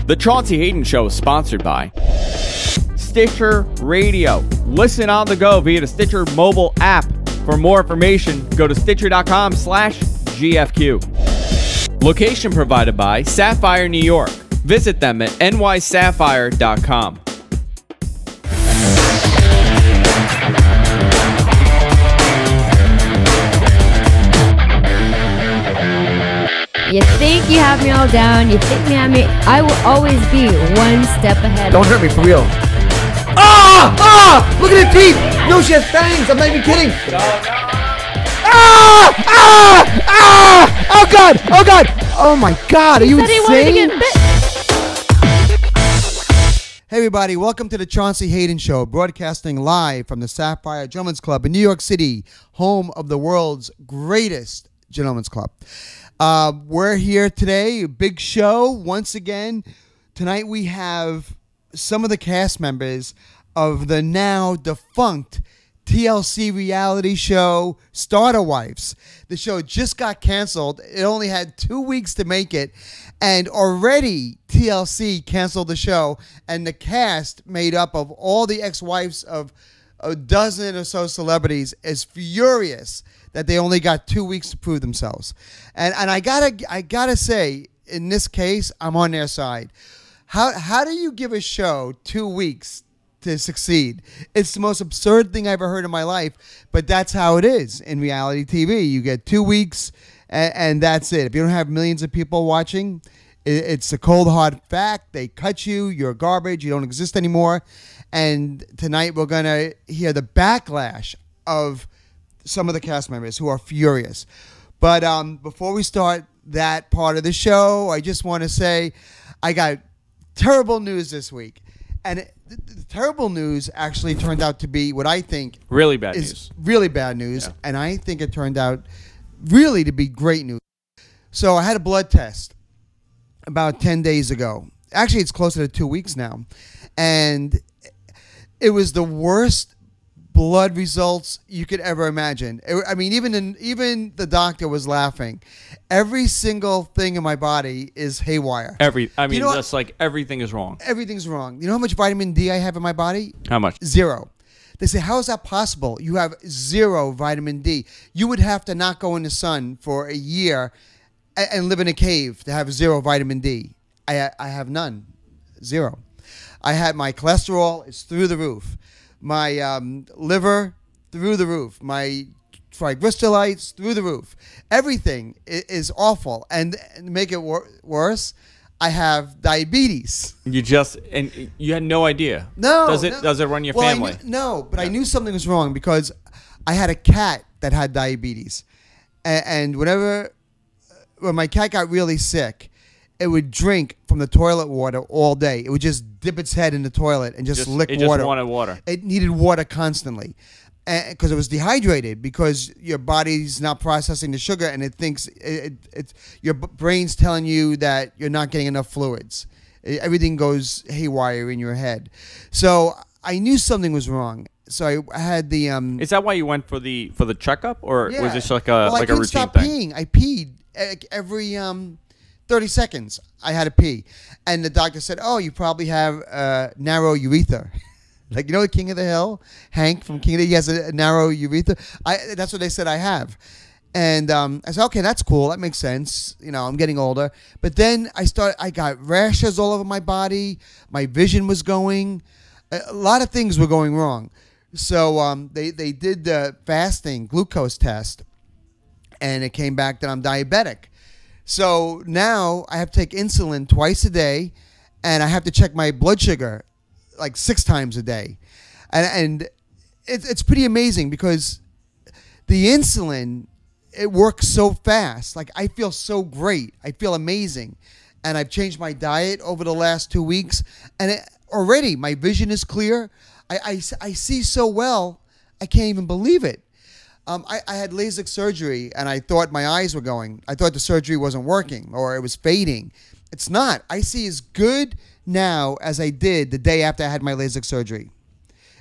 The Chaunce Hayden Show is sponsored by Stitcher Radio. Listen on the go via the Stitcher mobile app. For more information, go to Stitcher.com/GFQ. Location provided by Sapphire New York. Visit them at nysapphire.com. You think you have me all down. You think you have me. I will always be one step ahead. Don't hurt me, for real. Ah! Ah! Look at her teeth! No, she has fangs. I'm not even kidding. Ah! Ah! Ah! Oh, God! Oh, God! Oh, my God. Are you insane? Hey, everybody. Welcome to the Chaunce Hayden Show, broadcasting live from the Sapphire Gentlemen's Club in New York City, home of the world's greatest gentlemen's club. We're here today, a big show once again. Tonight we have some of the cast members of the now defunct TLC reality show Starter Wives. The show just got canceled. It only had 2 weeks to make it, and already TLC canceled the show, and the cast, made up of all the ex-wives of a dozen or so celebrities, is furious that they only got 2 weeks to prove themselves. And I gotta say, in this case, I'm on their side. How do you give a show 2 weeks to succeed? It's the most absurd thing I ever heard in my life, but that's how it is in reality TV. You get 2 weeks, and that's it. If you don't have millions of people watching, it's a cold, hard fact. They cut you. You're garbage. You don't exist anymore. And tonight we're going to hear the backlash of some of the cast members who are furious. But before we start that part of the show, I just want to say I got terrible news this week. And the terrible news actually turned out to be what I think really bad is news. Really bad news. Yeah. And I think it turned out really to be great news. So I had a blood test about 10 days ago. Actually, it's closer to 2 weeks now. And it was the worst blood results you could ever imagine. I mean, even the doctor was laughing. Every single thing in my body is haywire. Just like everything is wrong. Everything's wrong. You know how much vitamin D I have in my body? How much? 0. They say, how is that possible? You have 0 vitamin D. You would have to not go in the sun for a year and live in a cave to have 0 vitamin D. I have none. 0. I had my cholesterol is through the roof. My liver, through the roof. My triglycerides, through the roof. Everything is awful. And to make it worse, I have diabetes. You had no idea. No. Does it run your family? But I knew something was wrong because I had a cat that had diabetes. And when my cat got really sick, it would drink from the toilet water all day. It would just dip its head in the toilet and just lick water. It just wanted water. It needed water constantly because it was dehydrated, because your body's not processing the sugar, and it thinks your brain's telling you that you're not getting enough fluids. Everything goes haywire in your head. So I knew something was wrong. So I had the. Is that why you went for the checkup, or was this like a I couldn't routine stop thing? Peeing. I peed every 30 seconds. I had to pee, and the doctor said, "Oh, you probably have narrow urethra." Like, you know, the King of the Hill, Hank from King of the Hill, he has a narrow urethra. That's what they said I have. And I said, okay, that's cool. That makes sense. You know, I'm getting older. But then I got rashes all over my body. My vision was going. A lot of things were going wrong. So they did the fasting glucose test, and it came back that I'm diabetic. So now I have to take insulin twice a day, and I have to check my blood sugar like 6 times a day. And it's pretty amazing because the insulin, it works so fast. Like, I feel so great. I feel amazing. And I've changed my diet over the last 2 weeks. And already my vision is clear. I see so well, I can't even believe it. I had LASIK surgery, and I thought my eyes were going. I thought the surgery wasn't working, or it was fading. It's not. I see as good now as I did the day after I had my LASIK surgery.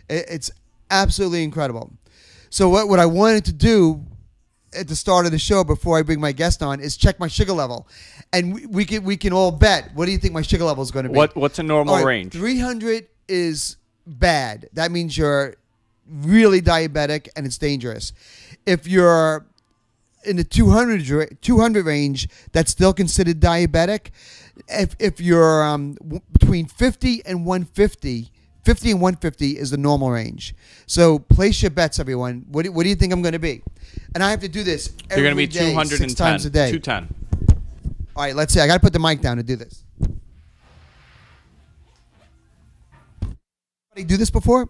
It's absolutely incredible. So what I wanted to do at the start of the show before I bring my guest on is check my sugar level, and we can all bet. What do you think my sugar level is going to be? What's a normal range? 300 is bad. That means you're really diabetic and it's dangerous. If you're in the 200 range, that's still considered diabetic. If you're between 50 and 150. 50 and 150 is the normal range. So place your bets, everyone. What do you think I'm going to be? And I have to do this every You're going to be day, 210. 6 times a day. 210. All right, let's see. I got to put the mic down to do this. Anybody do this before?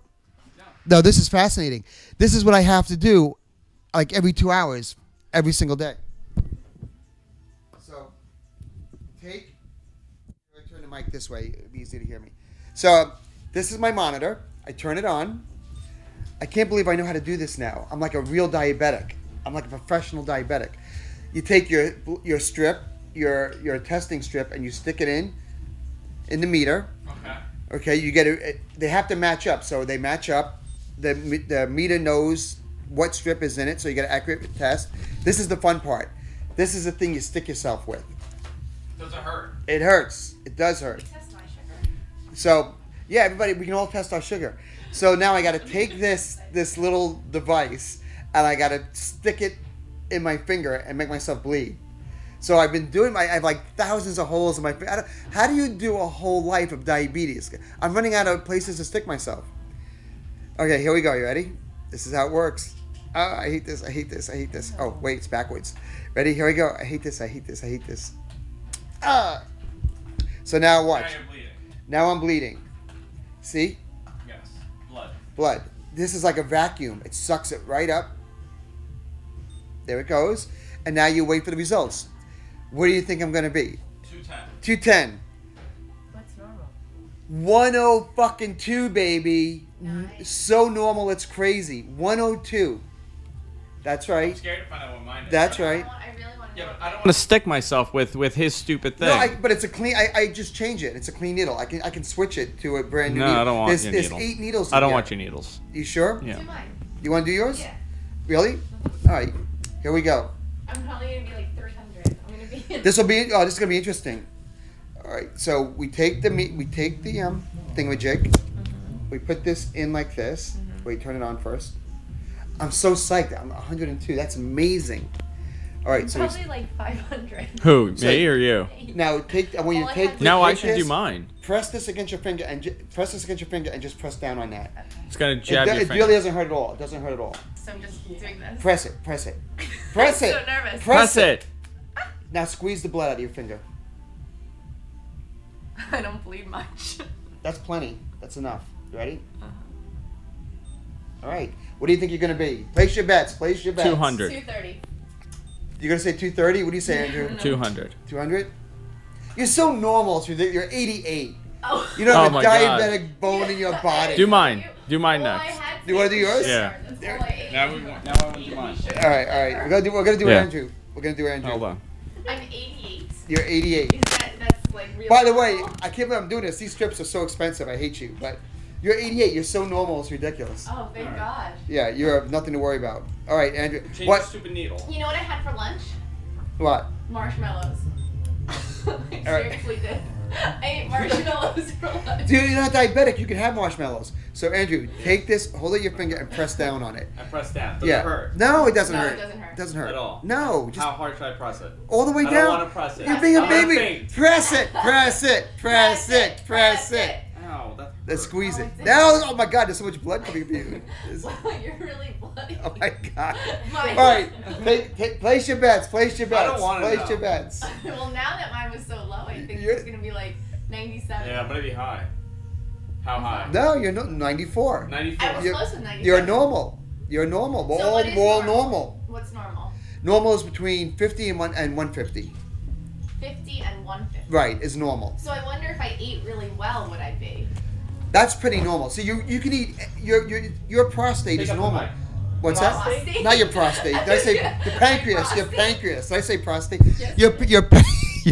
No, this is fascinating. This is what I have to do like every 2 hours, every single day. So I'm going to turn the mic this way. It'll be easy to hear me. So this is my monitor. I turn it on. I can't believe I know how to do this now. I'm like a real diabetic. I'm like a professional diabetic. You take your strip, your testing strip, and you stick it in the meter. Okay. Okay. You get it. They have to match up. So they match up. The meter knows what strip is in it, so you get an accurate test. This is the fun part. This is the thing you stick yourself with. Does it hurt? It hurts. It does hurt. Test my sugar. So, yeah, everybody, we can all test our sugar. So now I got to take this little device and I got to stick it in my finger and make myself bleed. So I've been doing I have like thousands of holes in my finger. How do you do a whole life of diabetes? I'm running out of places to stick myself. Okay, here we go. You ready? This is how it works. Oh, I hate this. I hate this. I hate this. Oh, wait, it's backwards. Ready? Here we go. I hate this. I hate this. I hate this. So now watch. Now you're bleeding. Now I'm bleeding. See? Yes. Blood. Blood. This is like a vacuum. It sucks it right up. There it goes. And now you wait for the results. What do you think I'm going to be? 210. 210. What's normal? 102, baby. Nice. So normal, it's crazy. 102. That's right. I'm scared to find out what mine is. That's right. I really want to Yeah, know. but I don't want to stick myself with his stupid thing. No, but it's a clean. I just change it. It's a clean needle. I can switch it to a brand new. No, needle. I don't want there's, your there's needle. 8 needles. I don't in want here. your needles. You sure? Yeah. Do mine. You want to do yours? Yeah. Really? All right. Here we go. I'm probably going to be like 300. I'm going to be... This will be. Oh, this is gonna be interesting. All right. So we take the thingamajig. We put this in like this. Wait, turn it on first. I'm so psyched. I'm 102. That's amazing. All right. So probably like 500. Who? Me or you? now take when you All I take. had to Now I take should do this, mine. Press this against your finger and just press down on that. It's gonna jab your It finger. really doesn't hurt at all. It doesn't hurt at all. So I'm just doing this. Press it. Press it. Press I'm it. so nervous. Press it. Now squeeze the blood out of your finger. I don't bleed much. That's plenty. That's enough. You ready? All right. What do you think you're going to be? Place your bets. Place your bets. 200. 230. You're going to say 230? What do you say, Andrew? 200. 200? You're so normal. You're 88. Oh. You don't have Oh a my God. diabetic bone in your body. Do mine. Do mine Well, next. I had You wanna do yours? Yeah. That's all I ate. Now I want to do mine. All right. We're gonna do Yeah. Andrew. We're gonna do Andrew. Hold on. I'm 88. You're 88. Is that's like real By the way, normal? I can't believe I'm doing this. These strips are so expensive. I hate you, but you're 88. You're so normal. It's ridiculous. Oh, thank God. Yeah, you have nothing to worry about. All right, Andrew. Change What? the stupid needle. You know what I had for lunch? What? Marshmallows. I right. seriously did. I ate marshmallows for lunch. Dude, you're not diabetic. You can have marshmallows. So, Andrew, take this, hold it your finger, and press down on it. I press down. Does Yeah. it hurt? No, it doesn't No, hurt. it doesn't hurt. It doesn't hurt. At all? No, just How hard should I press it? all the way I down. don't want to press it. You're being a I'm gonna baby. faint. Press it, press it, press it, press it. Ow, that Then hurt. squeeze Oh, it. it's Now, oh my God, there's so much blood coming from you. You're really bloody. Oh my God. Mine. All right, place your bets. Place your bets. I don't wanna place know. your bets. Well, now that mine was so low, I think You're- it's going to be like 97. Yeah, I'm gonna be high. How high? No, you're not 94. 94. I was You're- close with 97. You're normal. You're normal. We're So all, what is we're all normal? normal. What's normal? Normal is between 50 and 150. 50 and 150. Right, is normal. So I wonder if I ate really well, would I be? That's pretty normal. So you can eat your prostate Pick is up the normal. mic. What's Prostate? that? Not your prostate. Did I say Yeah. your pancreas? Your Prostate. pancreas. Did I say prostate? Yes. Your your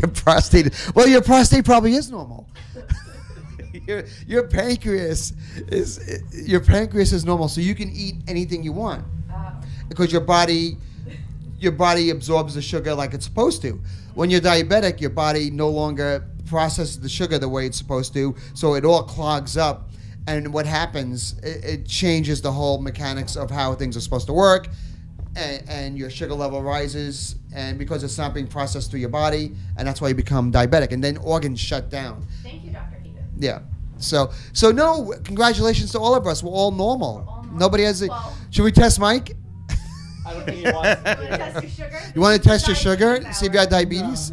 prostate. Well, your prostate probably is normal. your pancreas is normal, so you can eat anything you want Oh. because your body your body absorbs the sugar like it's supposed to. When you're diabetic, your body no longer processes the sugar the way it's supposed to, so it all clogs up. And what happens, it changes the whole mechanics of how things are supposed to work, and your sugar level rises, and because it's not being processed through your body, and that's why you become diabetic, and then organs shut down. Thank you, Dr. Hayden. Yeah. So no, congratulations to all of us. We're all normal. Nobody has a... Well, Should we test Mike? I don't think he wants you want to test your sugar? You want to test your sugar? See if you have diabetes?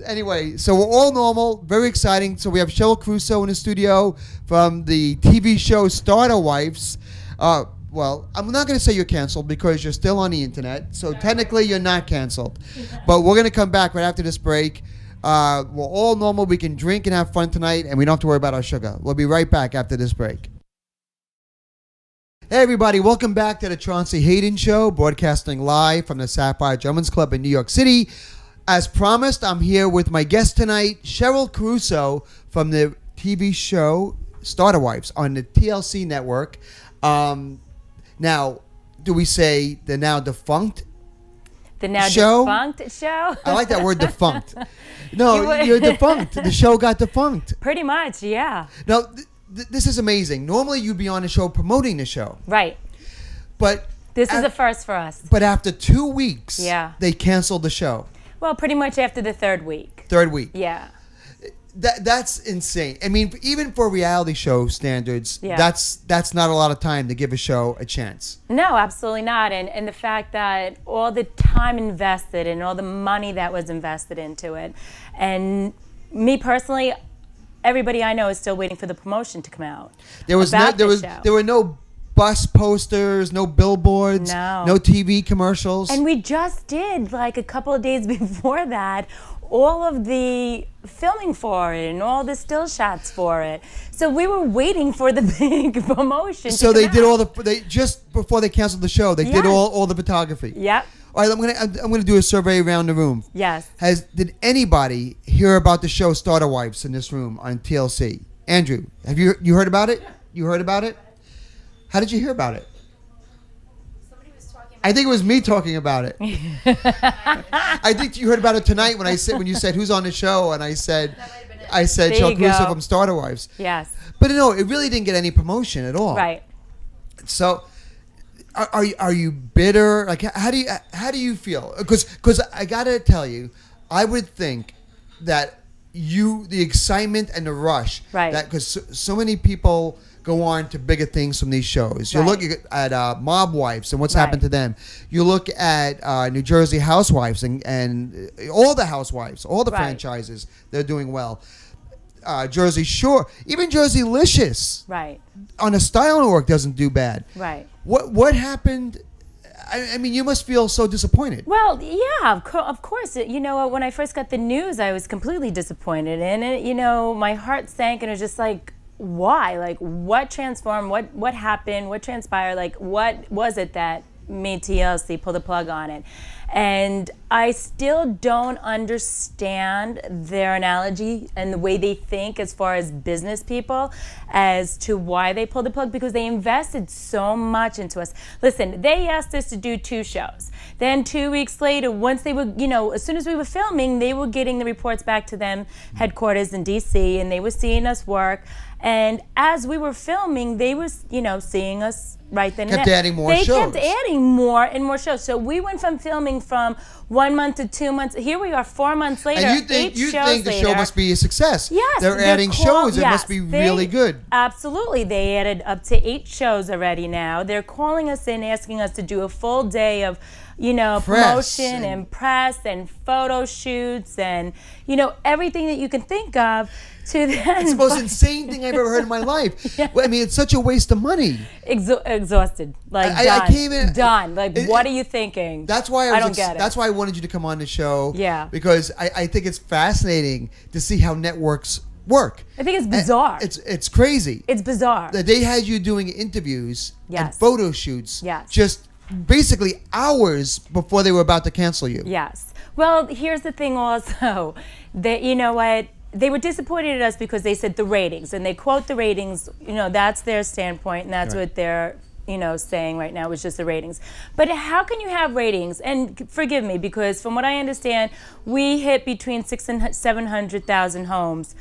Anyway, so we're all normal. Very exciting. So we have Cheryl Caruso in the studio from the TV show Starter Wives. Well, I'm not going to say you're canceled because you're still on the internet. So technically you're not canceled. But we're going to come back right after this break. We're all normal. We can drink and have fun tonight, and we don't have to worry about our sugar. We'll be right back after this break. Hey everybody, welcome back to the Chaunce Hayden Show, broadcasting live from the Sapphire Gentlemen's Club in New York City. As promised, I'm here with my guest tonight, Cheryl Caruso from the TV show Starter Wives on the TLC network. Now, do we say the now defunct The now show? defunct show? I like that word, defunct. No, you're defunct. The show got defunct. Pretty much, yeah. Now, this is amazing. Normally, you'd be on the show promoting the show. Right. But This is a first for us. But after 2 weeks, Yeah. they canceled the show. Well, pretty much after the third week. Third week. Yeah. That's insane. I mean, even for reality show standards, Yeah. that's not a lot of time to give a show a chance. No, absolutely not. And the fact that all the time invested and all the money that was invested into it. And me personally, everybody I know is still waiting for the promotion to come out. There was about the show. there were no bus posters, no billboards, no TV commercials. And we just did, like a couple of days before that, all of the filming for it and all the still shots for it. So we were waiting for the big promotion. So to they come did out. all they just before they canceled the show, they did Yes. all the photography. Yep. All right, I'm gonna do a survey around the room. Yes. Did anybody hear about the show Starter Wives in this room on TLC? Andrew, have you heard about it? You heard about it? How did you hear about it? Somebody was talking I think it was me talking about it. I think you heard about it tonight when you said who's on the show, and I said There Cheryl you Caruso go. from Starter Wives. Yes. But no, it really didn't get any promotion at all. Right. So, are you bitter? Like, how do you feel? Because I gotta tell you, I would think that the excitement and the rush, Right. That because so many people go on to bigger things from these shows. You Right. look at Mob Wives and what's Right. happened to them. You look at New Jersey Housewives and all the Housewives, all the Right. franchises, they're doing well. Jersey Shore, even Jersey Licious Right. on a style network doesn't do bad. Right. What happened? I mean, you must feel so disappointed. Well, yeah, of course. You know, when I first got the news, I was completely disappointed in it. You know, my heart sank, and it was just like, why? Like, what transformed? What happened? What transpired? Like, what was it that made TLC pull the plug on it? And I still don't understand their analogy and the way they think as far as business people as to why they pulled the plug, because they invested so much into us. Listen, they asked us to do 2 shows. Then 2 weeks later, once they were, you know, as soon as we were filming, they were getting the reports back to them headquarters in DC, and they were seeing us work. And as we were filming, they were, you know, seeing us right then and there. Kept adding more shows. They kept adding more and more shows. So we went from filming from 1 month to 2 months. Here we are 4 months later, And you think the show must be a success? Yes. They're adding shows. It yes, must be really good. Absolutely. They added up to 8 shows already now. They're calling us in, asking us to do a full day of, you know, Press promotion and- and press and photo shoots and, you know, everything that you can think of to then. It's the most insane thing I've ever heard in my life. Yeah. Well, I mean, it's such a waste of money. Exhausted. Like, I done. can't even- Done. Like, it- what are you thinking? That's why I don't get it. That's why I wanted you to come on the show. Yeah. Because I think it's fascinating to see how networks work. I think it's bizarre. It's crazy. It's bizarre. That they had you doing interviews and Yes. photo shoots Yes. just basically hours before they were about to cancel you. Yes. Well, here's the thing also, that, you know what, they were disappointed at us because they said the ratings, and they quote the ratings, you know, that's their standpoint, and that's Right. what they're saying right now was just the ratings. But how can you have ratings? And forgive me, because from what I understand, we hit between 600,000 and 700,000 homes,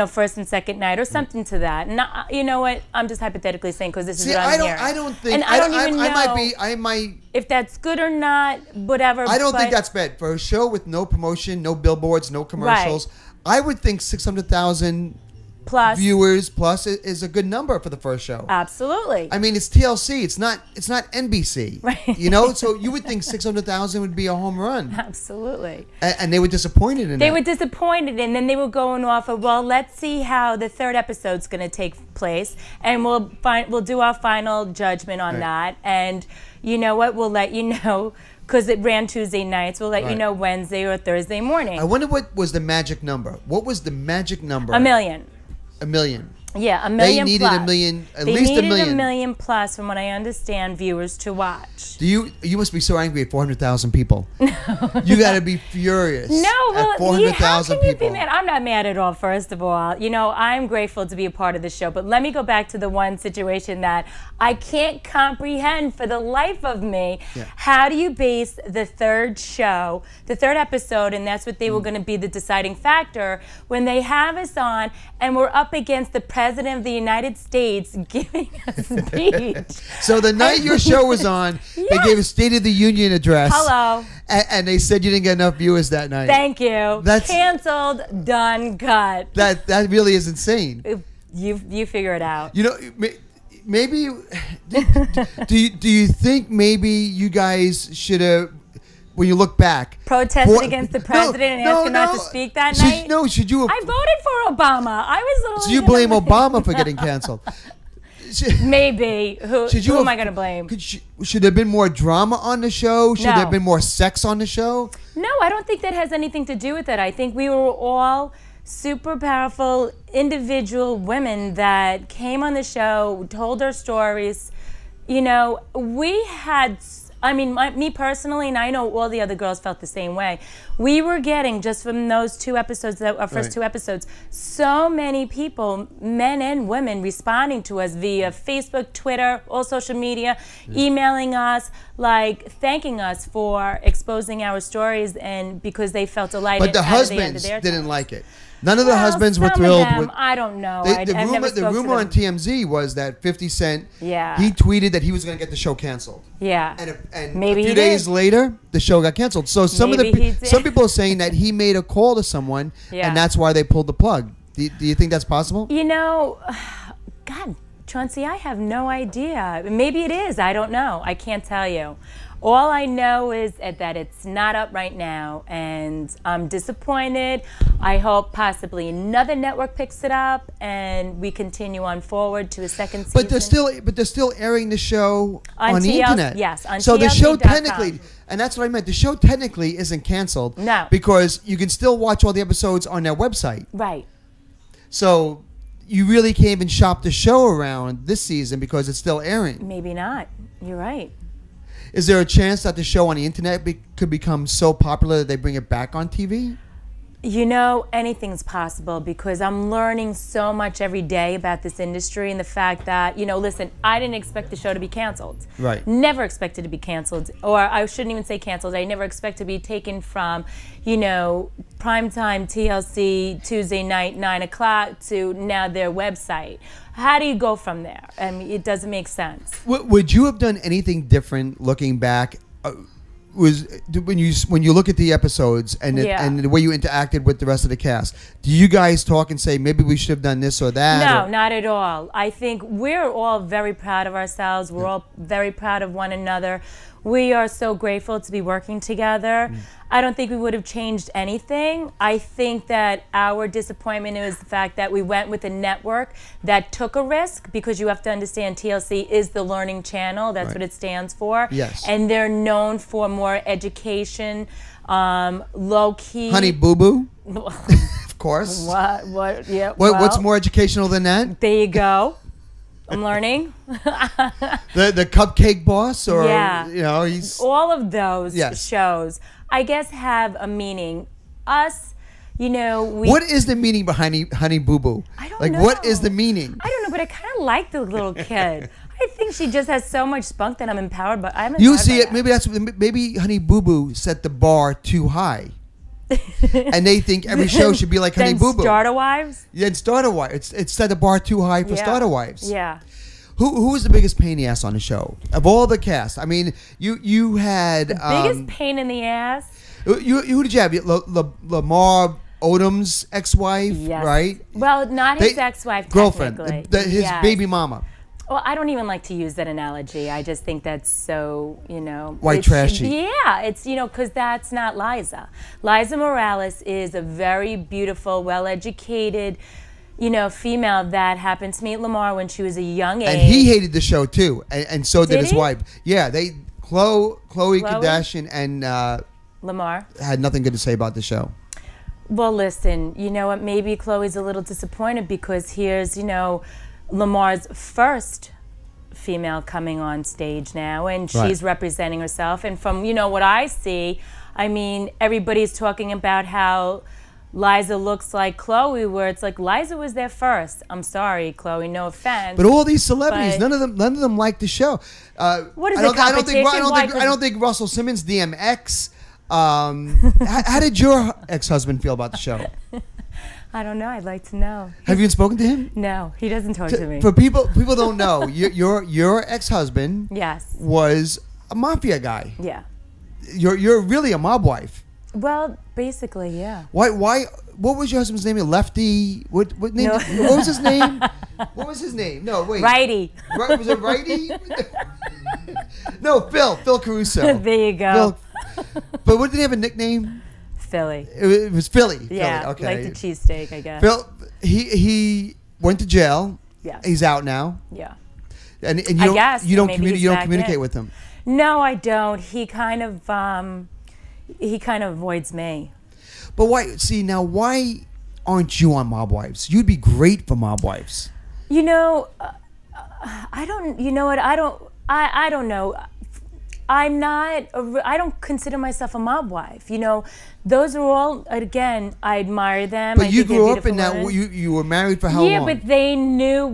first and second night or something to that. And you know what? I'm just hypothetically saying because this is what I'm hearing. I don't think. And I don't even know. I might. If that's good or not, whatever. I don't think that's bad for a show with no promotion, no billboards, no commercials. Right. I would think 600,000 plus viewers plus is a good number for the first show. Absolutely. I mean, it's TLC. It's not NBC. Right. So you would think 600,000 would be a home run. Absolutely. And they were disappointed in that. They were disappointed, and then they were going off of, well, let's see how the third episode's going to take place, and we'll do our final judgment on that. And you know what? We'll let you know. Because it ran Tuesday nights. We'll let you know Wednesday or Thursday morning. I wonder what was the magic number. What was the magic number? 1 million. 1 million. Yeah, 1 million. They needed plus. a million, at they least a needed million. 1 million plus, from what I understand, viewers to watch. You must be so angry at 400,000 people. You got to be furious. No, well, at 400,000 how can you people. be mad? I'm not mad at all. First of all, I'm grateful to be a part of the show. But let me go back to the one situation that I can't comprehend for the life of me. Yeah. How do you base the third episode, and that's what they were going to be the deciding factor, when they have us on and we're up against the President of the United States giving a speech? So the night your show was on, they gave a State of the Union address. Hello. And they said you didn't get enough viewers that night. Thank you. That's canceled, done, cut. That really is insane. You figure it out. Maybe do you think maybe you guys should have, when you look back, protested against the president and asked him not to speak that night? No, should you have, I voted for Obama. I was literally. So you blame Obama for getting canceled? Maybe. Who am I going to blame? Should there have been more drama on the show? Should there have been more sex on the show? No, I don't think that has anything to do with it. I think we were all super powerful individual women that came on the show, told our stories. We had, me personally, and I know all the other girls felt the same way. We were getting, just from those 2 episodes, our first 2 episodes, so many people, men and women, responding to us via Facebook, Twitter, all social media, emailing us, thanking us for exposing our stories, and because they felt delighted. But the husbands didn't like it. None of the husbands were thrilled with. I don't know. The rumor on TMZ was that 50 Cent. Yeah. He tweeted that he was going to get the show canceled. Yeah. And maybe a few days later, the show got canceled. So some people are saying that he made a call to someone, and that's why they pulled the plug. Do you think that's possible? God, Chauncey, I have no idea. Maybe it is. I don't know. I can't tell you. All I know is that it's not up right now, and I'm disappointed. I hope possibly another network picks it up, and we continue on forward to a second season. But they're still airing the show on the internet. Yes, on so TLC. the show technically, and that's what I meant. The show technically isn't canceled. No, because you can still watch all the episodes on their website. Right. So you really can't even shop the show around this season because it's still airing. Maybe not. You're right. Is there a chance that the show on the internet could become so popular that they bring it back on TV? Anything's possible, because I'm learning so much every day about this industry, and the fact that, listen, I didn't expect the show to be canceled. Right. Never expected to be canceled. Or I shouldn't even say canceled. I never expect to be taken from, primetime TLC Tuesday night, 9 o'clock, to now their website. How do you go from there? I mean, it doesn't make sense. Would you have done anything different looking back? When you look at the episodes and the way you interacted with the rest of the cast, do you guys talk and say maybe we should have done this or that? No, not at all. I think we're all very proud of ourselves. We're all very proud of one another. We are so grateful to be working together. I don't think we would have changed anything. I think that our disappointment is the fact that we went with a network that took a risk, because you have to understand TLC is the learning channel. That's what it stands for. Yes. And they're known for more education, low-key. Honey Boo Boo? Of course. What? Yeah. What's more educational than that? There you go. I'm learning. the Cupcake Boss, or he's all of those shows, I guess, have a meaning. Us, what is the meaning behind Honey Boo Boo? I don't know. What is the meaning? I don't know, but I kind of like the little kid. I think she just has so much spunk that I'm empowered, but I'm You empowered see by it. that. Maybe Honey Boo Boo set the bar too high, and they think every show should be like Honey Then Boo Boo. Starter Wives? Yeah, and Starter Wives. It's set the bar too high for Starter Wives. Yeah. Who was the biggest pain in the ass on the show of all the cast? I mean, you had Biggest pain in the ass? who did you have? Lamar Odom's ex-wife, Yes. right? Well, not his ex-wife, girlfriend, technically. his Yes. baby mama. Well, I don't even like to use that analogy. I just think that's so, White trashy. Yeah, it's, because that's not Liza. Liza Morales is a very beautiful, well-educated, female that happened to meet Lamar when she was a young age. And he hated the show too, and so did his he? wife. Yeah, Khloe Kardashian and Lamar had nothing good to say about the show. Well, listen, you know what? Maybe Chloe's a little disappointed because here's, Lamar's first female coming on stage now, and she's representing herself. And from, what I see, I mean, everybody's talking about how Liza looks like Chloe, where it's like Liza was there first. I'm sorry, Chloe, no offense. But all these celebrities, none of them like the show. What is the competition? I don't think Russell Simmons, DMX. How did your ex-husband feel about the show? I don't know. I'd like to know. Have you spoken to him? No, he doesn't talk to me. For people don't know, your ex-husband was a mafia guy. Yeah. You're really a mob wife. Well, basically, yeah. Why? What was your husband's name? Lefty? What name? No. What was his name? What was his name? No, wait. Righty. Was it Righty? No, Phil There Caruso. you go. But what did he have a nickname? Philly. It was Philly. Yeah, Philly. Okay. like the cheesesteak, I guess. Phil, he went to jail. Yeah. He's out now. Yeah. And you don't communicate with him. No, I don't. He kind of avoids me. But why? See, now why aren't you on Mob Wives? You'd be great for Mob Wives. I don't. You know what? I don't know. I'm not. I don't consider myself a mob wife. Those are all. Again, I admire them. But you grew up in that. You were married for how long? Yeah, but they knew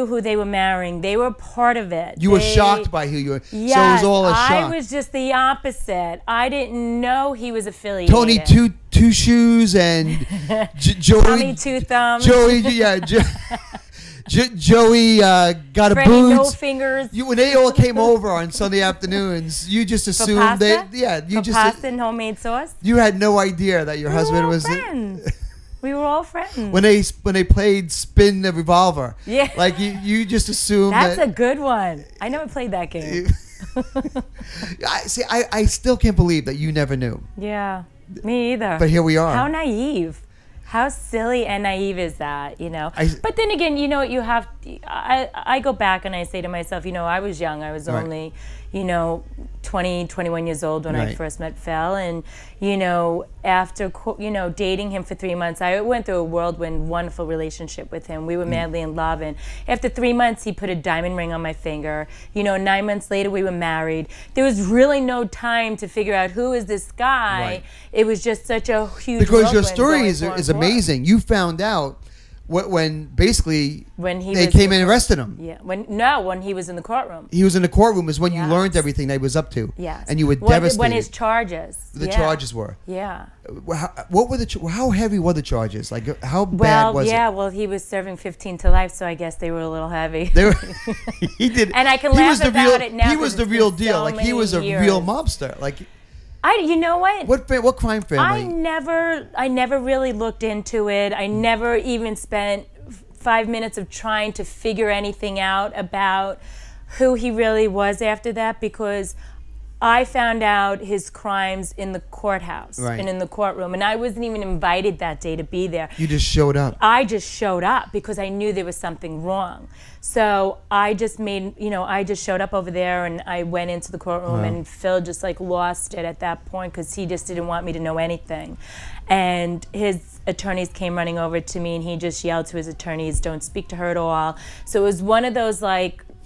who they were marrying. They were part of it. You were shocked by who you were. Yes, so it was all a shock. I was just the opposite. I didn't know he was affiliated. Tony two shoes and Joey. Tommy two thumbs. Joey, yeah. Joey got a Freddie boots. No fingers. When they all came over on Sunday afternoons, you just assumed pasta and homemade sauce. You had no idea that your husband was friends. We were all friends. When they played Spin the Revolver. Yeah. Like you just assumed that's a good one. I never played that game. I still can't believe that you never knew. Yeah, me either. But here we are. How naive. How silly and naive is that, But then again, you have. I go back and I say to myself, I was young. I was only, 20, 21 years old when I first met Phil, and after dating him for 3 months, I went through a whirlwind, wonderful relationship with him. We were madly in love, and after 3 months, he put a diamond ring on my finger. 9 months later, we were married. There was really no time to figure out who is this guy. Right. It was just such a huge because your story is amazing. You found out when they came in and arrested him. Yeah. When he was in the courtroom. He was in the courtroom is when you learned everything that he was up to. Yes. And you were devastated. When his charges. The charges were. Yeah. What were how heavy were the charges? Like how bad was it? Well, he was serving 15 to life, so I guess they were a little heavy. He did. And I can laugh about it now. He was the real deal. Like he was a real mobster. Like you know what? What crime family? I never really looked into it. I never even spent 5 minutes of trying to figure anything out about who he really was after that, because I found out his crimes in the courthouse and in the courtroom, and I wasn't even invited that day to be there. You just showed up. I just showed up because I knew there was something wrong. So I just I just showed up over there, and I went into the courtroom, and Phil just lost it at that point because he just didn't want me to know anything. And his attorneys came running over to me, and he just yelled to his attorneys, "Don't speak to her at all." So it was one of those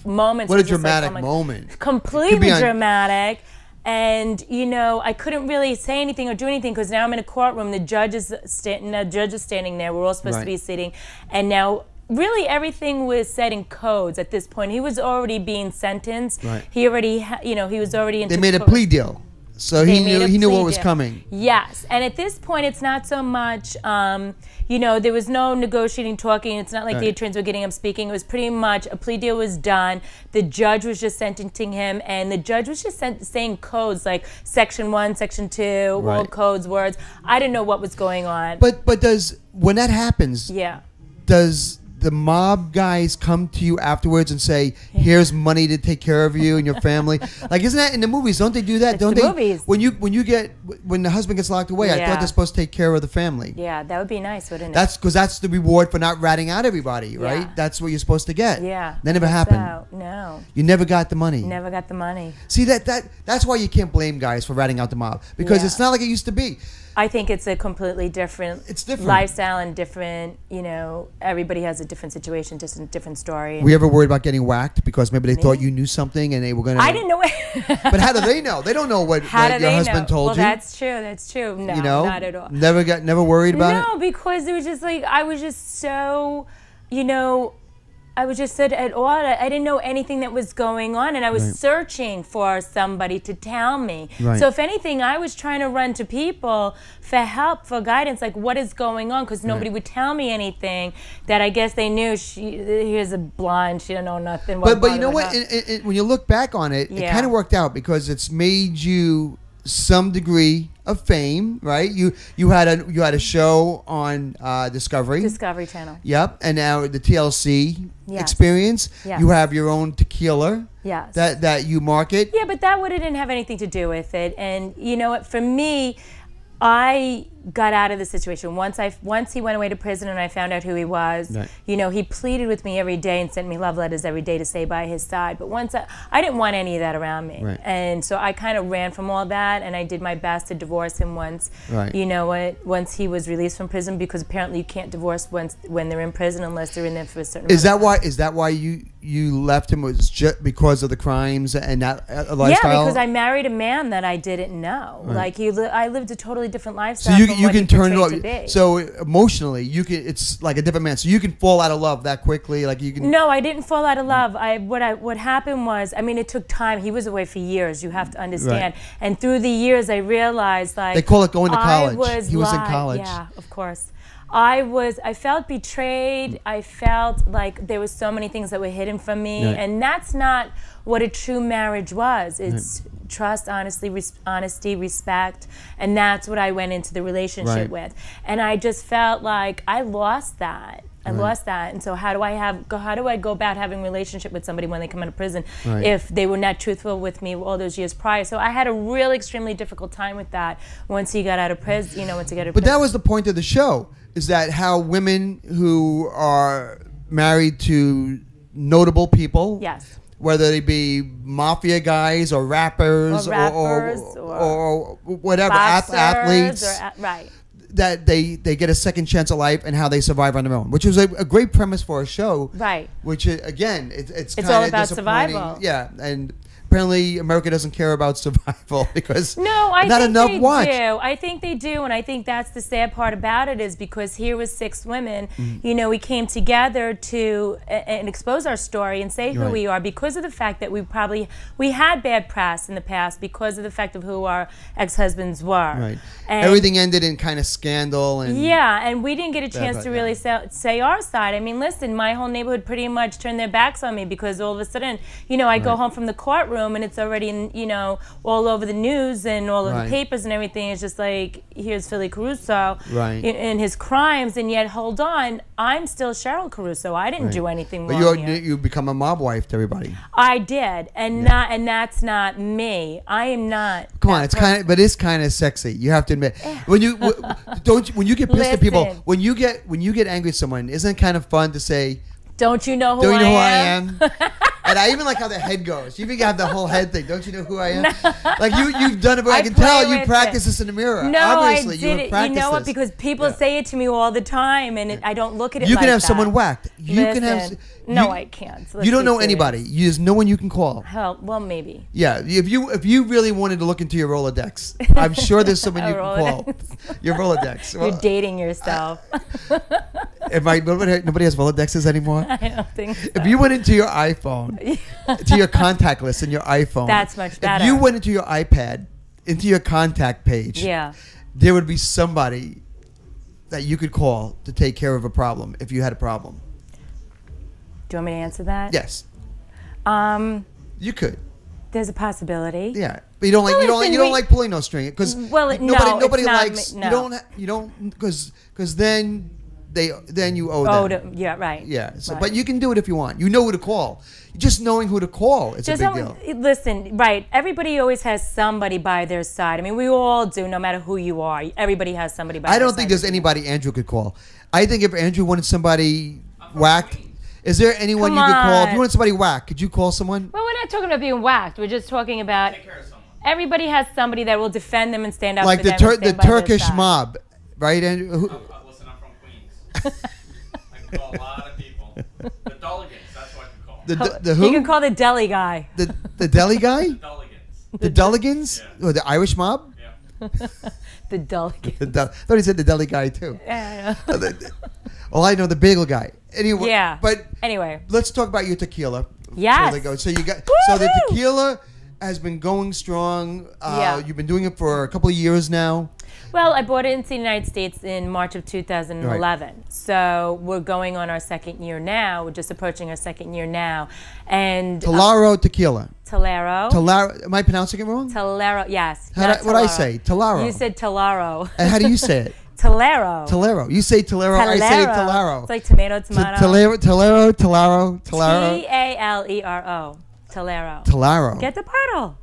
moments. What a dramatic moment. Completely dramatic. And, I couldn't really say anything or do anything because now I'm in a courtroom. The judge is standing there. We're all supposed to be sitting. And now really everything was set in codes at this point. He was already being sentenced. Right. He already, he was already into. They made a plea deal, so he knew what was coming. Yes, and at this point, it's not so much. There was no negotiating, talking. It's not like the attorneys were getting up speaking. It was pretty much a plea deal was done. The judge was just sentencing him, and the judge was just saying codes like Section 1, Section 2, world codes, words. I didn't know what was going on. But when that happens, does the mob guys come to you afterwards and say, "Here's money to take care of you and your family"? Like, isn't that in the movies? Don't they do that? Don't they? Movies. When the husband gets locked away, I thought they're supposed to take care of the family. Yeah, that would be nice, wouldn't it? That's because that's the reward for not ratting out everybody, right? Yeah. That's what you're supposed to get. Yeah. That never happened. So, no. You never got the money. Never got the money. See, that's why you can't blame guys for ratting out the mob, because it's not like it used to be. I think it's a completely different, lifestyle and different, everybody has a different situation, just a different story. Were you ever worried about getting whacked because maybe they thought you knew something and they were going to... I didn't know it. But how do they know? They don't know what your husband told you. Well, that's true. No, not at all. Never worried about it? No, because it was just like, I was just so, I was just at all. I didn't know anything that was going on, and I was searching for somebody to tell me. Right. So if anything, I was trying to run to people for help, for guidance, like what is going on, because nobody would tell me anything that I guess they knew. Here's a blonde, she don't know nothing. But you know what? When you look back on it, it kind of worked out because it's made you some degree of fame, right? You had a show on Discovery Channel. Yep, and now the TLC experience. Yes. You have your own tequila. Yes. That you market. Yeah, but that didn't have anything to do with it. And you know what? For me, I got out of the situation once he went away to prison and I found out who he was. Right. He pleaded with me every day and sent me love letters every day to stay by his side. But once I didn't want any of that around me, and so I kind of ran from all that, and I did my best to divorce him once. Right. Once he was released from prison, because apparently you can't divorce when they're in prison unless they're in there for a certain. Is that why you left him, was just because of the crimes and that lifestyle? Yeah, because I married a man that I didn't know. Like I lived a totally different lifestyle. So you can turn it off. So emotionally, it's like a different man. So you can fall out of love that quickly. Like you can. No, I didn't fall out of love. What happened was, it took time. He was away for years. You have to understand. Right. And through the years, I realized they call it going to college. He was in college. Yeah, of course. I felt betrayed. I felt like there was so many things that were hidden from me, and that's not what a true marriage was. It's trust, honesty, respect, and that's what I went into the relationship with. And I just felt like I lost that. I lost that, and so how do I go about having a relationship with somebody when they come out of prison if they were not truthful with me all those years prior? So I had a real extremely difficult time with that once he got out of prison. But that was the point of the show, is that how women who are married to notable people, whether they be mafia guys or rappers or whatever, athletes, that they get a second chance at life and how they survive on their own, which was a great premise for a show. Right. Which, again, it's kind all of about disappointing. survival. Yeah, and apparently America doesn't care about survival because I not think enough they watch. do. I think they do, and I think that's the sad part about it, is because here was 6 women. We came together to and expose our story and say who we are, because of the fact that we had bad press in the past because of the fact of who our ex-husbands were. Right. And everything ended in kind of scandal and and we didn't get a chance to really say our side. Listen, my whole neighborhood pretty much turned their backs on me because all of a sudden, I go home from the courtroom and it's already in, all over the news and all of the papers and everything. It's just like, here's Philly Caruso in his crimes, and yet hold on, I'm still Cheryl Caruso. I didn't do anything wrong here. You become a mob wife to everybody. I did, and that's not me. I am not. Come on, it's kind of sexy. You have to admit, when you get pissed at people, when you get angry at someone, isn't it kind of fun to say, don't you know who I am? And I even like how the head goes. You even have the whole head thing. Don't you know who I am? No. Like you've done it, but I can tell you practice this in the mirror. No, obviously, I did it. You know what? Because people say it to me all the time, and I don't look at it. You like can have that. someone whacked. You can have. No, I can't. You don't know anybody. There's no one you can call. Hell, well, maybe. Yeah, if you really wanted to look into your Rolodex, I'm sure there's someone you can call. Your Rolodex. You're dating yourself. Nobody has Rolodexes anymore? I don't think so. If you went into your iPhone, to your contact list in your iPhone. That's much better. If you went into your iPad, into your contact page, Yeah. there would be somebody that you could call to take care of a problem if you had a problem. Do you want me to answer that? Yes. You could. There's a possibility. Yeah. But you don't like Well, you don't like pulling no string because Well, nobody it's not likes no. you don't because then you owe Oh, them. yeah, right. Yeah. So, Right. but you can do it if you want. You know who to call. Just knowing who to call is a big deal. Listen, right. Everybody always has somebody by their side. I mean, we all do, no matter who you are. Everybody has somebody by their I side. don't think there's anybody Andrew could call. I think if Andrew wanted somebody whacked, is there anyone Come you could call? If on. you wanted somebody whacked, could you call someone? Well, we're not talking about being whacked. We're just talking about everybody has somebody that will defend them and stand up Like for the them. and the stand by their Turkish side. mob, right? Andrew? Listen, I'm from Queens. I can call a lot of people. The Dulligans, that's what I can call. The who? You can call the deli guy. The deli guy? Dulligans. The Dulligans? Yeah. Or the Irish mob? Yeah. The deli guy. I thought he said the deli guy too. Yeah, I know. Well, I know the bagel guy. Anyway, Yeah. But Anyway. let's talk about your tequila. Yes. Before they go. So the Woohoo! tequila has been going strong. Yeah. You've been doing it for a couple of years now. Well, I bought it into the United States in March of 2011. So we're going on our second year now. We're just approaching our second year now. And Talero Tequila. Talero. Talero. Am I pronouncing it wrong? Talero, yes. What did I say? Talero. You said Talero. And how do you say it? Talero. Talero. You say Talero. I say Talero. It's like tomato, tomato. Talero. Talero. Talero. Talero. Talero. Get the bottle.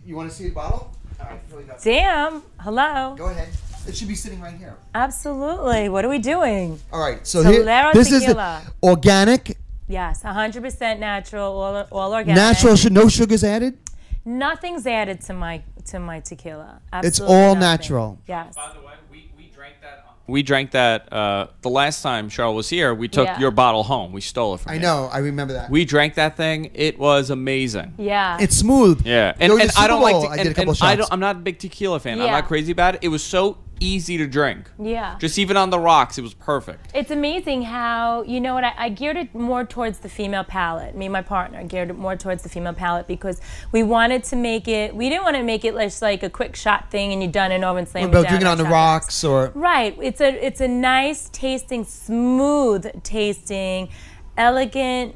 You want to see the bottle? All right. Here we go. Damn. Hello. Go ahead. It should be sitting right here. Absolutely. What are we doing? All right. So Talero this is Tequila. the organic. Yes, 100% natural, all organic. Natural. No sugars added. Nothing's added to my tequila. It's Absolutely all nothing. natural. Yes. By the way, we drank that. We drank that the last time Cheryl was here. We took Yeah. your bottle home. We stole it from I you. know. I remember that. We drank that thing. It was amazing. Yeah. It's smooth. Yeah, There was and a Super I don't like. Bowl, I did a couple shots. I'm not a big tequila fan. I'm Yeah. not crazy about it. It was so easy to drink. Yeah. Just even on the rocks, it was perfect. It's amazing how, you know what, I geared it more towards the female palate. Me and my partner geared it more towards the female palate because we wanted to make it, we didn't want to make it just like a quick shot thing and you're done and over and slam What it about down drinking on the shot rocks or? Right. It's a nice tasting, smooth tasting, elegant,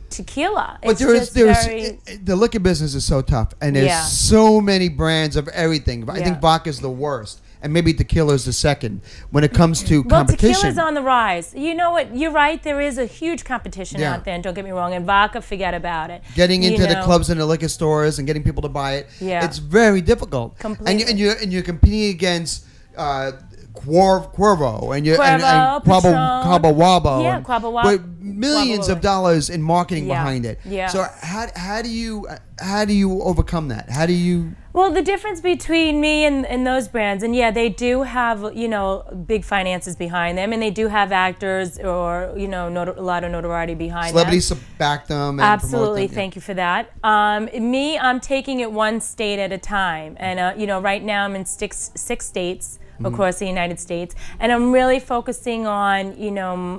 tequila. But It's there's just very, the liquor business is so tough, and there's Yeah. so many brands of everything. I Yeah. think vodka's the worst, and maybe tequila is the second when it comes to well, competition. tequila's on the rise. You know what? You're right. There is a huge competition Yeah. out there, and don't get me wrong. And vodka, forget about it. Getting You into the know, clubs and the liquor stores and getting people to buy it, Yeah. it's very difficult. Completely. And you're competing against Cuervo and Cuervo, Patron. Cabo Wabo. Yeah, and- Cabo Wabo. With millions Wabo. of dollars in marketing Yeah. behind it. Yeah. So how do you overcome that? How do you? Well, the difference between me and those brands, and yeah, they do have, big finances behind them, and they do have actors or, a lot of notoriety behind Celebrities them. back them. And Absolutely. promote them. Thank you for that. Me, I'm taking it one state at a time. And, right now I'm in six states across the United States. And I'm really focusing on,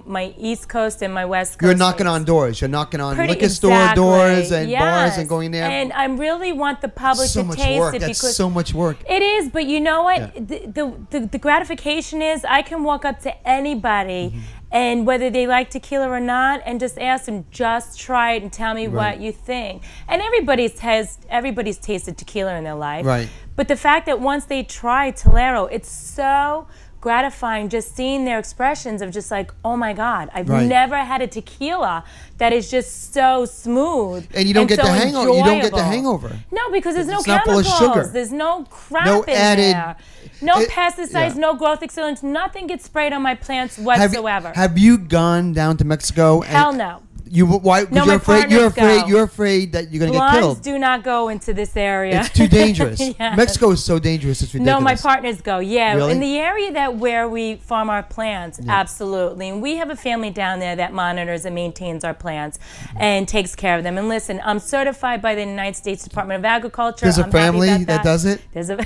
my East Coast and my West Coast. You're knocking states. on doors. You're knocking on Pretty liquor store exactly. doors and Yes. bars and going there. And I really want the public so to much taste work. it That's because so much work. it is, but you know what? Yeah. The gratification is I can walk up to anybody Mm-hmm. and whether they like tequila or not and just ask them, just try it and tell me Right. what you think. And everybody's tasted tequila in their life. Right. But the fact that once they try Talero, it's so gratifying just seeing their expressions of just like, oh my God, I've Right. never had a tequila that is just so smooth. And you don't get so the hangover. You don't get the enjoyable. hangover. No, because there's no It's not full of chemicals. sugar. There's no crap No in added- there. No it- pesticides, yeah. no growth accelerants. Nothing gets sprayed on my plants whatsoever. Have you gone down to Mexico? Hell and no. You why? 'Cause No, you're my afraid. You're partners afraid. go. You're afraid that you're gonna get Blondes killed. do not go into this area. It's too dangerous. Yes. Mexico is so dangerous. It's ridiculous. No, my partners go. Yeah, Really? in the area where we farm our plants, absolutely. And we have a family down there that monitors and maintains our plants and takes care of them. And listen, I'm certified by the United States Department of Agriculture. There's a I'm happy family about that does it? There's a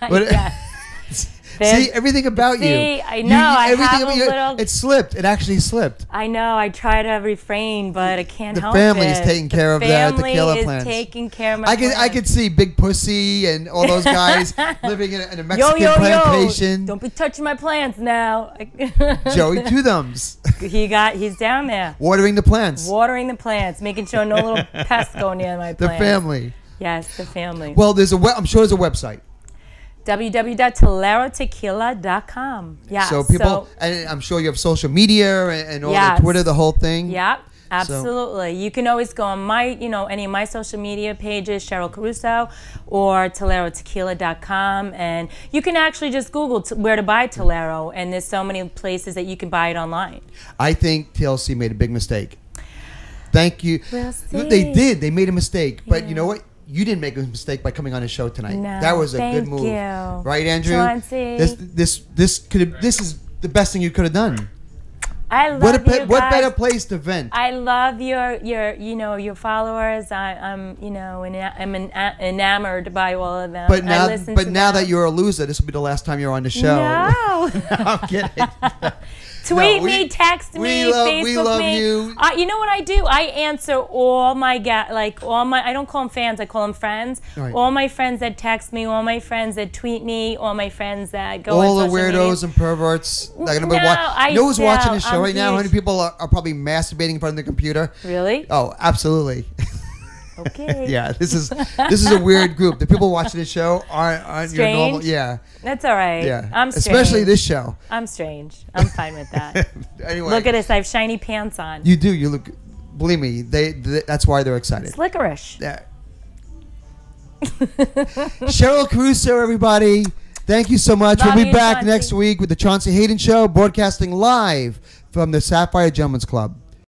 What- yes. See, everything about you. See, I know, I everything have about a you. little- It slipped. It actually slipped. I know. I try to refrain, but I can't The help it. family is taking care of the tequila Family plants. is taking care of my I plants. could see Big Pussy and all those guys living in a Yo, Mexican yo, plantation. yo! Don't be touching my plants now. Joey Two Thumbs He's down there watering the plants. watering the plants, making sure no little pests go near my The plants. family. Yes, the family. Well, I'm sure there's a website. www.talerotequila.com. Yeah. So people, and I'm sure you have social media and all Yes. the Twitter, the whole thing. Yep, absolutely. You can always go on any of my social media pages, Cheryl Caruso, or TaleroTequila.com, and you can actually just Google where to buy Talero, and there's so many places that you can buy it online. I think TLC made a big mistake. Thank you. We'll see. They did. They made a mistake, but Yeah. you know what? You didn't make a mistake by coming on the show tonight. No, That was a good thank move, you. right, Andrew? Chauncey. This is the best thing you could have done. I love What you guys. better place to vent? I love your followers. I'm enamored by all of them. But I now, listen but to now them. that you're a loser, this will be the last time you're on the show. No. I'm kidding. Tweet No, me, text me, Facebook we love me. you. You know what I do? I answer all my I don't call them fans, I call them friends. Right. All my friends that text me, all my friends that tweet me, all my friends that go All on the social weirdos media. and perverts. They're gonna be No, I you know who's watching the still- show I'm right now? How huge. many people are probably masturbating in front of the computer? Really? Oh, absolutely. Okay. Yeah, this is a weird group. The people watching the show aren't your normal. Strange? Yeah, That's all right. yeah. I'm strange. Especially this show. I'm strange. I'm fine with that. Anyway, Look at this. I have shiny pants on. you do. You look. Believe me, that's why they're excited. It's licorice. Yeah. Cheryl Caruso, everybody. Thank you so much. Love We'll be you, back Chauncey. next week with the Chaunce Hayden Show, broadcasting live from the Sapphire Gentlemen's Club.